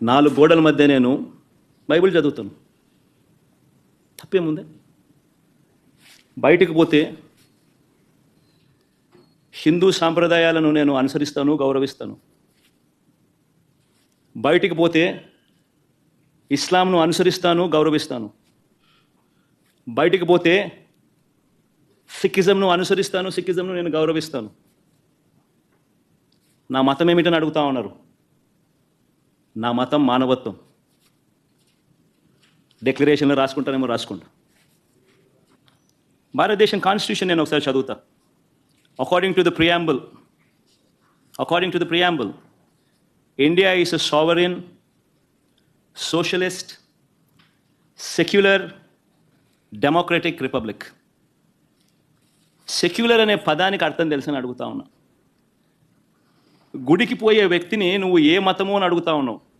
4 గోడల మధ్య నేను బైబిల్ చదువుతాను. తప్పేముంది? బయటికి పోతే హిందూ సాంప్రదాయాలను నేను అనుసరిస్తాను, గౌరవిస్తాను. బయటికి పోతే ఇస్లాంను అనుసరిస్తాను, గౌరవిస్తాను. బయటికి పోతే సిక్కిజంను అనుసరిస్తాను, సిక్కిజంను నేను గౌరవిస్తాను. నా మతం ఏమిటని అడుగుతా ఉన్నారు. నా మతం మానవత్వం. డిక్లరేషన్లో రాసుకుంటానేమో రాసుకుంటా. భారతదేశం కాన్స్టిట్యూషన్ నేను ఒకసారి చదువుతా. According to the preamble, India is a sovereign, socialist, secular, democratic republic. Secular అనే పదానికి అర్థం తెలుసని అడుగుతా ఉన్నా. గుడికి పోయే వ్యక్తిని నువ్వు ఏ మతము అని అడుగుతా ఉన్నావు.